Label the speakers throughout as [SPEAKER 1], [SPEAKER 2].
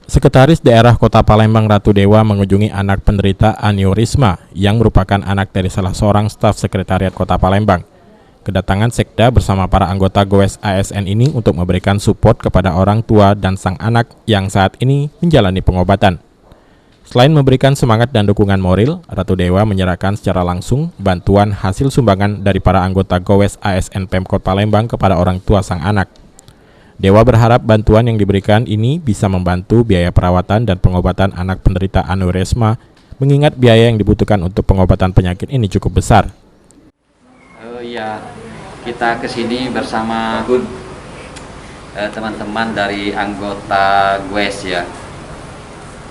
[SPEAKER 1] Sekretaris Daerah Kota Palembang Ratu Dewa mengunjungi anak penderita aneurisma yang merupakan anak dari salah seorang staf sekretariat Kota Palembang. Kedatangan Sekda bersama para anggota GOES ASN ini untuk memberikan support kepada orang tua dan sang anak yang saat ini menjalani pengobatan. Selain memberikan semangat dan dukungan moral, Ratu Dewa menyerahkan secara langsung bantuan hasil sumbangan dari para anggota GOES ASN Pemkot Palembang kepada orang tua sang anak. Dewa berharap bantuan yang diberikan ini bisa membantu biaya perawatan dan pengobatan anak penderita aneurisma, mengingat biaya yang dibutuhkan untuk pengobatan penyakit ini cukup besar.
[SPEAKER 2] Kita kesini bersama teman-teman dari anggota GOES ya,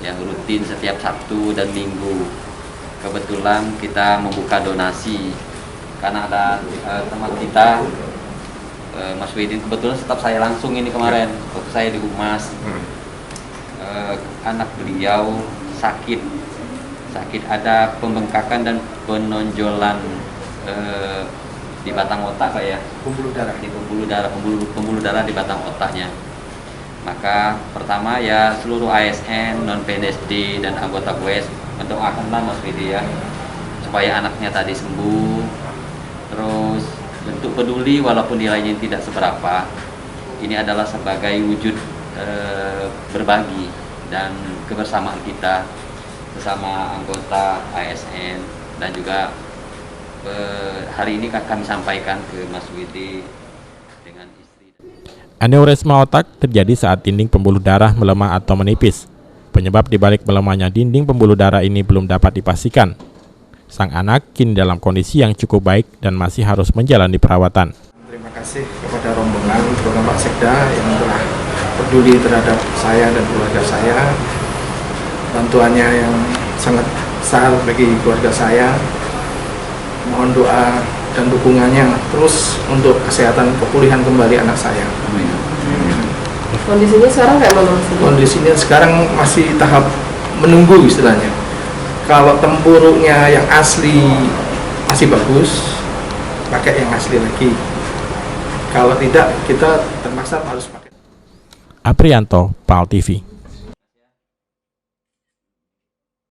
[SPEAKER 2] yang rutin setiap Sabtu dan Minggu. Kebetulan kita membuka donasi karena ada teman kita, Mas Widin, kebetulan staf saya langsung ini kemarin waktu saya di Humas. Anak beliau sakit ada pembengkakan dan penonjolan di batang otak, Pak ya, pembuluh darah di batang otaknya. Maka pertama ya seluruh ASN, non PNSD dan anggota GOES mendoakanlah Mas Widin ya, supaya anaknya tadi sembuh. Terus bentuk peduli walaupun nilainya tidak seberapa, ini adalah sebagai wujud berbagi dan kebersamaan kita bersama anggota ASN, dan juga hari ini kami sampaikan ke Mas Widi dengan istri.
[SPEAKER 1] Aneurisma otak terjadi saat dinding pembuluh darah melemah atau menipis. Penyebab dibalik melemahnya dinding pembuluh darah ini belum dapat dipastikan. Sang anak kini dalam kondisi yang cukup baik dan masih harus menjalani perawatan.
[SPEAKER 3] Terima kasih kepada rombongan, terutama Pak Sekda yang telah peduli terhadap saya dan keluarga saya. Bantuannya yang sangat besar bagi keluarga saya. Mohon doa dan dukungannya terus untuk kesehatan pemulihan kembali anak saya.
[SPEAKER 4] Kondisinya sekarang kayak mana?
[SPEAKER 3] Kondisinya sekarang masih tahap menunggu istilahnya. Kalau tempuruknya yang asli masih bagus, pakai yang asli lagi. Kalau tidak, kita terpaksa harus pakai.
[SPEAKER 1] Aprianto, PAL TV.